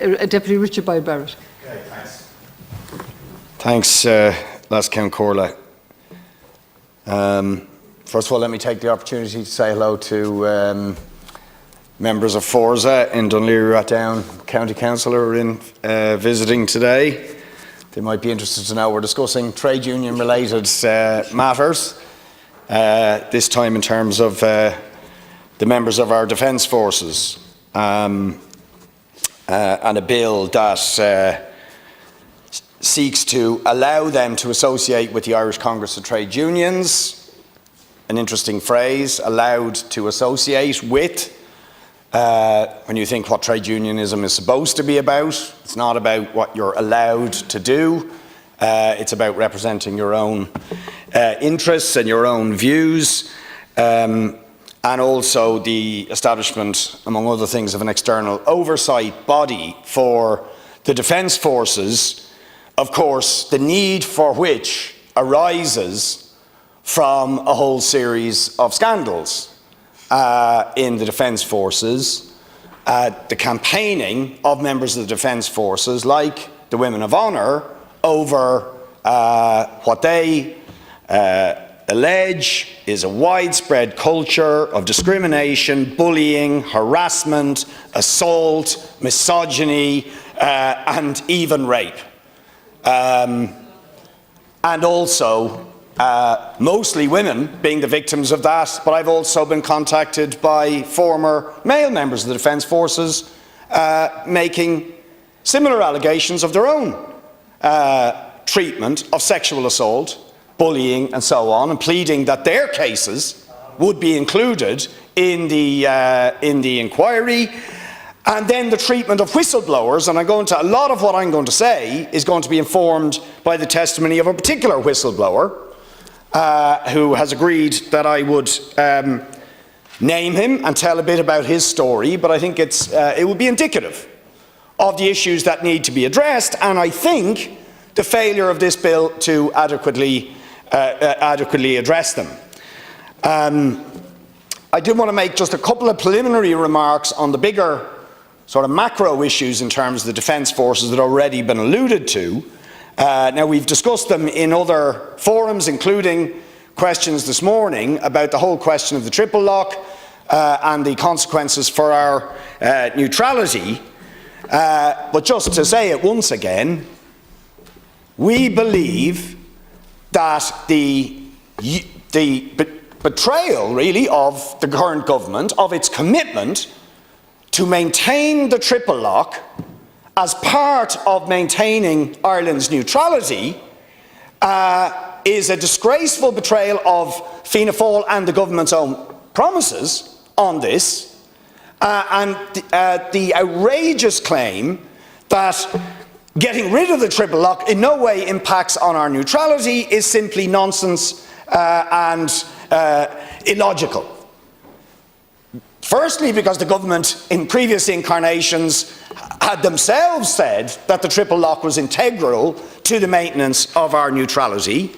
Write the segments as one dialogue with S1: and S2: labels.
S1: Deputy Richard Boyd Barrett.
S2: Okay, thanks. Last Count Corla. First of all, let me take the opportunity to say hello to members of Forza in Dunleary-Rathdown County Council who are in visiting today. They might be interested to know we're discussing trade union related matters, this time in terms of the members of our defence forces, and a bill that seeks to allow them to associate with the Irish Congress of Trade Unions. An interesting phrase, allowed to associate with. When you think what trade unionism is supposed to be about, it's not about what you're allowed to do. It's about representing your own interests and your own views, and also the establishment, among other things, of an external oversight body for the defence forces, of course, the need for which arises from a whole series of scandals in the defence forces, the campaigning of members of the defence forces, like the Women of Honour, over what they allege is a widespread culture of discrimination, bullying, harassment, assault, misogyny, and even rape. And also mostly women being the victims of that, but I've also been contacted by former male members of the Defence Forces making similar allegations of their own treatment of sexual assault, bullying and so on, and pleading that their cases would be included in the inquiry. And then the treatment of whistleblowers, and a lot of what I'm going to say is going to be informed by the testimony of a particular whistleblower who has agreed that I would name him and tell a bit about his story, but I think it would be indicative of the issues that need to be addressed, and I think the failure of this bill to adequately address them. I did want to make just a couple of preliminary remarks on the bigger sort of macro issues in terms of the defence forces that have already been alluded to. Now, we've discussed them in other forums, including questions this morning about the whole question of the triple lock and the consequences for our neutrality. But just to say it once again, we believe that the betrayal, really, of the current government, of its commitment to maintain the triple lock as part of maintaining Ireland's neutrality, is a disgraceful betrayal of Fianna Fáil and the government's own promises on this, and the outrageous claim that getting rid of the triple lock in no way impacts on our neutrality is simply nonsense and illogical. Firstly, because the government in previous incarnations had themselves said that the triple lock was integral to the maintenance of our neutrality,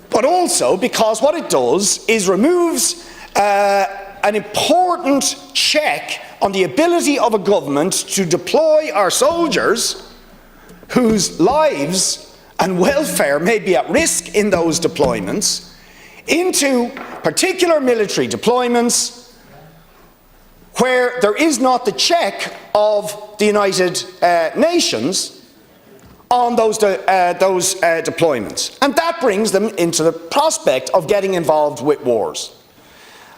S2: but also because what it does is removes an important check on the ability of a government to deploy our soldiers, whose lives and welfare may be at risk in those deployments, into particular military deployments where there is not the check of the United Nations on those deployments. And that brings them into the prospect of getting involved with wars.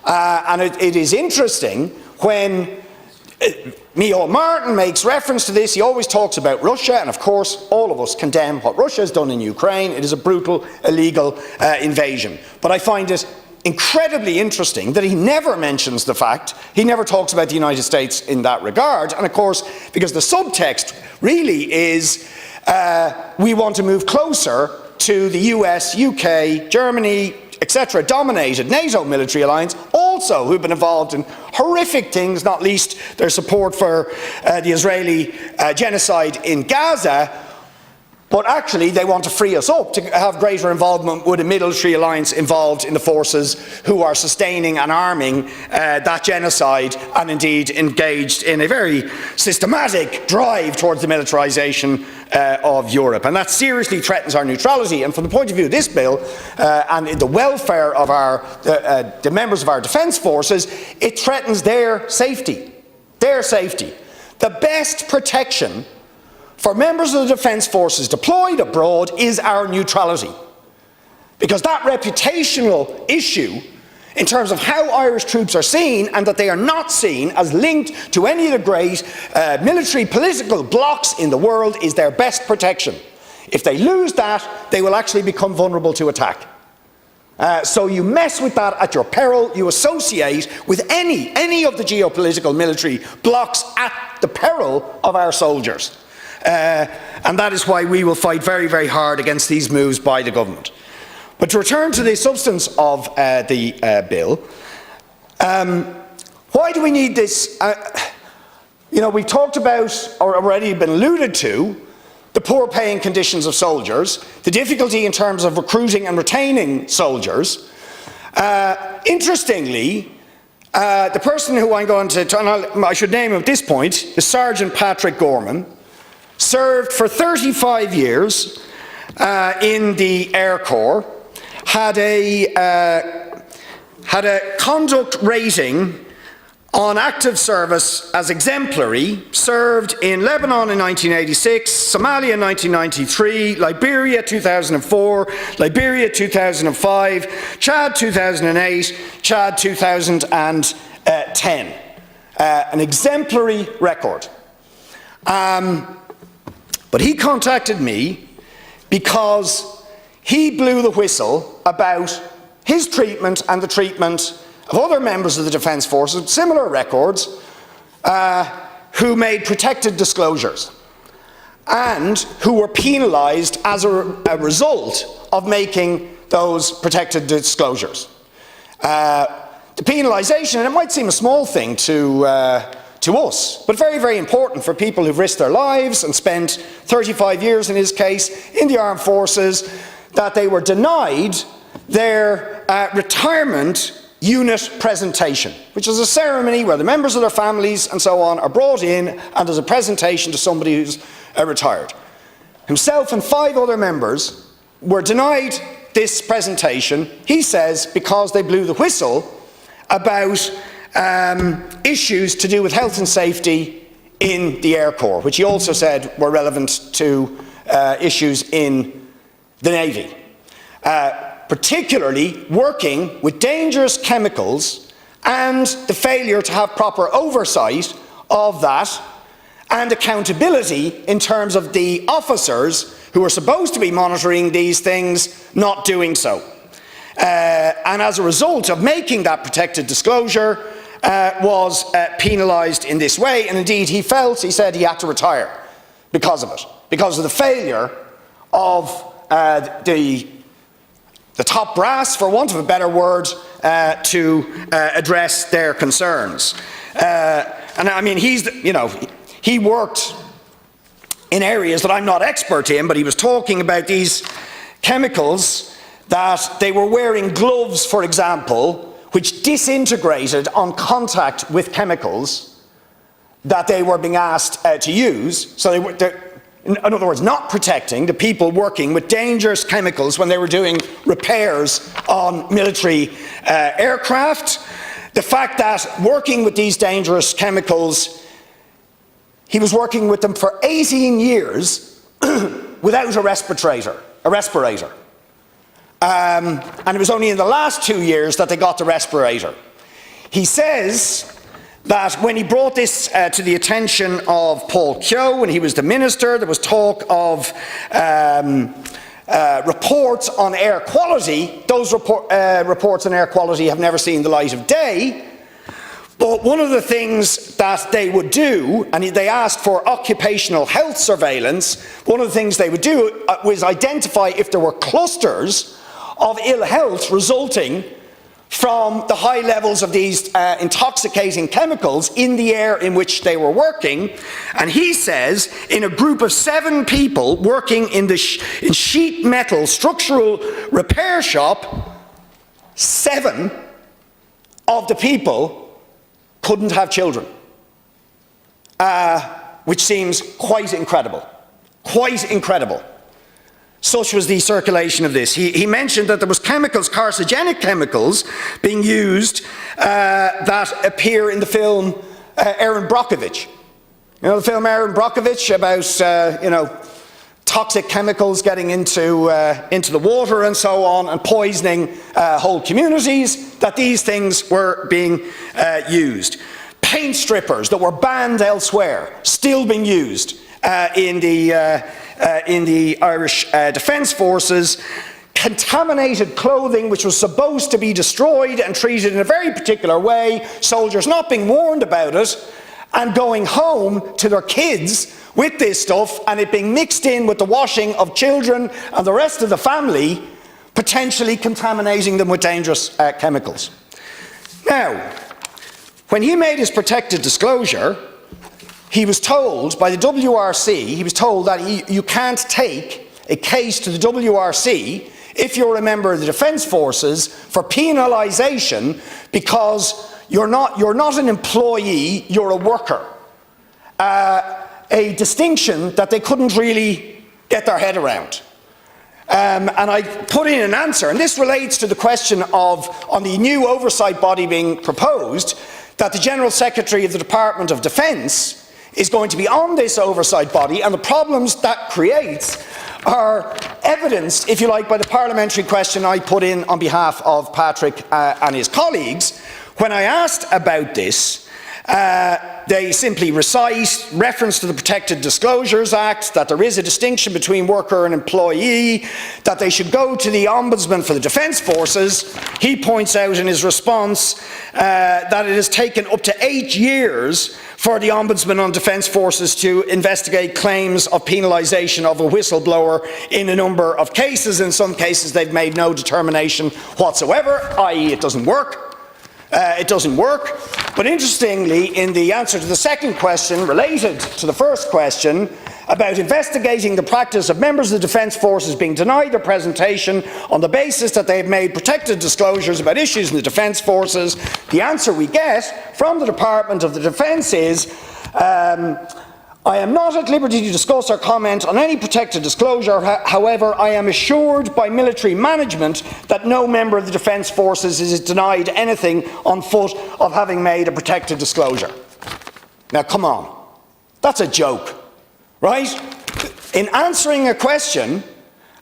S2: And it is interesting when Micheál Martin makes reference to this. He always talks about Russia, and of course all of us condemn what Russia has done in Ukraine. It is a brutal, illegal invasion. But I find it incredibly interesting that he never mentions the fact, he never talks about the United States in that regard, and of course because the subtext really is we want to move closer to the US, UK, Germany, etc. dominated NATO military alliance, also who've been involved in horrific things, not least their support for the Israeli genocide in Gaza,
S1: But actually, they want to free us up to have greater involvement with a military alliance involved in the forces who are sustaining and arming that genocide, and indeed engaged in a very systematic drive towards the militarisation of Europe. And that seriously threatens our neutrality. And from the point of view of this bill and the welfare of the members of our defence forces, it threatens their safety. Their safety. The best protection for members of the defence forces deployed abroad is our neutrality. Because that reputational issue in terms of how Irish troops are seen, and that they are not seen as linked to any of the great military political blocs in the world, is their best protection. If they lose that, they will actually become vulnerable to attack. So you mess with that at your peril. You associate with any of the geopolitical military blocs at the peril of our soldiers. And that is why we will fight very, very hard against these moves by the government. But to return to the substance of the bill, why do we need this? We've talked about, or already been alluded to, the poor paying conditions of soldiers, the difficulty in terms of recruiting and retaining soldiers. Interestingly, the person who I'm going to, and I should name him at this point, is Sergeant Patrick Gorman. Served for 35 years in the Air Corps, had a conduct rating on active service as exemplary, served in Lebanon in 1986, Somalia in 1993, Liberia 2004, Liberia 2005, Chad 2008, Chad 2010. An exemplary record. But he contacted me because he blew the whistle about his treatment and the treatment of other members of the Defence Forces with similar records who made protected disclosures and who were penalised as a result of making those protected disclosures. The penalisation, and it might seem a small thing to us, but very, very important for people who've risked their lives and spent 35 years, in his case, in the armed forces, that they were denied their retirement unit presentation, which is a ceremony where the members of their families and so on are brought in, and there's a presentation to somebody who's retired. Himself and 5 other members were denied this presentation, he says, because they blew the whistle about issues to do with health and safety in the Air Corps, which he also said were relevant to issues in the Navy. Particularly working with dangerous chemicals and the failure to have proper oversight of that and accountability in terms of the officers who are supposed to be monitoring these things not doing so. And as a result of making that protected disclosure, was penalised in this way, and indeed he said he had to retire because of it, because of the failure of the top brass, for want of a better word, to address their concerns. And I mean, he worked in areas that I'm not expert in, but he was talking about these chemicals that they were wearing gloves, for example, which disintegrated on contact with chemicals that they were being asked to use. So they're, in other words, not protecting the people working with dangerous chemicals when they were doing repairs on military aircraft. The fact that working with these dangerous chemicals, he was working with them for 18 years without a respirator. And it was only in the last 2 years that they got the respirator. He says that when he brought this to the attention of Paul Keogh, when he was the minister, there was talk of reports on air quality. Those reports on air quality have never seen the light of day. But one of the things that they would do, and they asked for occupational health surveillance, one of the things they would do was identify if there were clusters of ill health resulting from the high levels of these intoxicating chemicals in the air in which they were working. And he says, in a group of 7 people working in the sheet metal structural repair shop, 7 of the people couldn't have children, which seems quite incredible. Quite incredible. Such was the circulation of this. He mentioned that there was chemicals, carcinogenic chemicals, being used that appear in the film Erin Brockovich. You know the film Erin Brockovich about toxic chemicals getting into the water and so on, and poisoning whole communities. That these things were being used. Paint strippers that were banned elsewhere, still being used in the Irish Defence Forces. Contaminated clothing which was supposed to be destroyed and treated in a very particular way, soldiers not being warned about it and going home to their kids with this stuff, and it being mixed in with the washing of children and the rest of the family, potentially contaminating them with dangerous chemicals. Now, when he made his protected disclosure, he was told by the WRC, he was told that you can't take a case to the WRC if you're a member of the Defence Forces for penalisation because you're not an employee, you're a worker. A distinction that they couldn't really get their head around. And I put in an answer, and this relates to the question of, on the new oversight body being proposed, that the General Secretary of the Department of Defence is going to be on this oversight body, and the problems that creates are evidenced, if you like, by the parliamentary question I put in on behalf of Patrick and his colleagues. When I asked about this, they simply recite reference to the Protected Disclosures Act, that there is a distinction between worker and employee, that they should go to the Ombudsman for the Defence Forces. He points out in his response that it has taken up to 8 years for the Ombudsman on Defence Forces to investigate claims of penalisation of a whistleblower in a number of cases. In some cases they've made no determination whatsoever, i.e. it doesn't work. It doesn't work. But interestingly, in the answer to the second question, related to the first question, about investigating the practice of members of the Defence Forces being denied their presentation on the basis that they have made protected disclosures about issues in the Defence Forces, the answer we get from the Department of the Defence is, I am not at liberty to discuss or comment on any protected disclosure. However, I am assured by military management that no member of the Defence Forces is denied anything on foot of having made a protected disclosure. Now, come on. That's a joke, right? In answering a question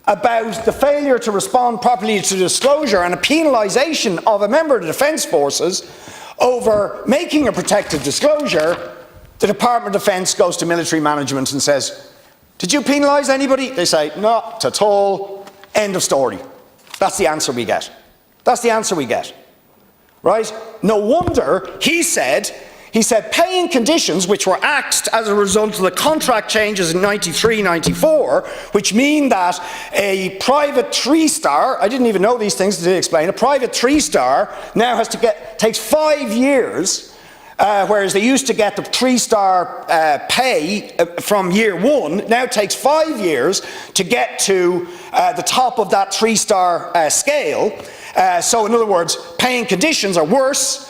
S1: about the failure to respond properly to disclosure and a penalisation of a member of the Defence Forces over making a protected disclosure, the Department of Defence goes to military management and says, did you penalise anybody? They say, not at all. End of story. That's the answer we get. That's the answer we get. Right? No wonder he said paying conditions which were axed as a result of the contract changes in 93-94, which mean that a private 3-star, I didn't even know these things to explain, a private 3-star now has to takes 5 years, whereas they used to get the 3-star pay from year 1, now takes 5 years to get to the top of that 3-star scale. So in other words, paying conditions are worse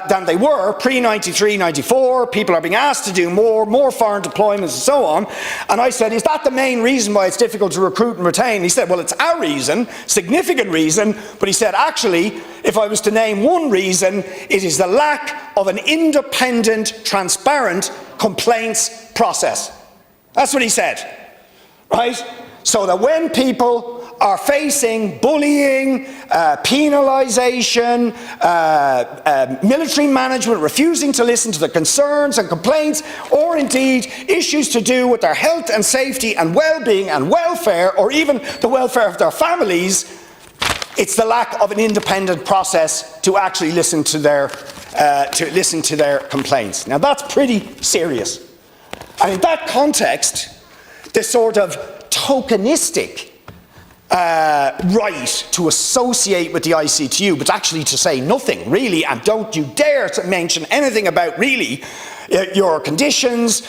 S1: than they were pre-93-94. People are being asked to do more foreign deployments and so on. And I said, is that the main reason why it's difficult to recruit and retain? He said, well, it's a reason, significant reason, but he said, actually, if I was to name one reason, it is the lack of an independent, transparent complaints process. That's what he said, right? So that when people are facing bullying, penalisation, military management refusing to listen to the concerns and complaints, or indeed issues to do with their health and safety and well-being and welfare, or even the welfare of their families, it's the lack of an independent process to actually listen to their complaints. Now that's pretty serious. And in that context, this sort of tokenistic right to associate with the ICTU, but actually to say nothing, really, and don't you dare to mention anything about, really, your conditions,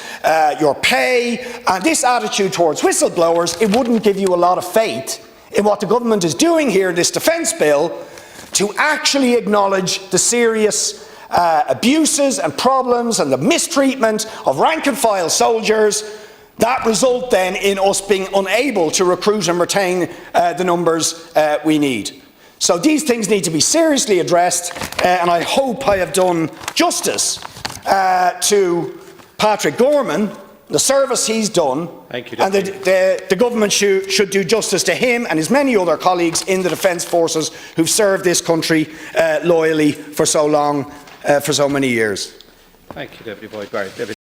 S1: your pay, and this attitude towards whistleblowers. It wouldn't give you a lot of faith in what the government is doing here in this defence bill to actually acknowledge the serious abuses and problems and the mistreatment of rank and file soldiers that result then in us being unable to recruit and retain the numbers we need. So these things need to be seriously addressed, and I hope I have done justice to Patrick Gorman, the service he's done.
S3: Thank you,
S1: and the government should do justice to him and his many other colleagues in the Defence Forces who've served this country loyally for so long, for so many years.
S3: Thank you, Deputy Boyd Barrett.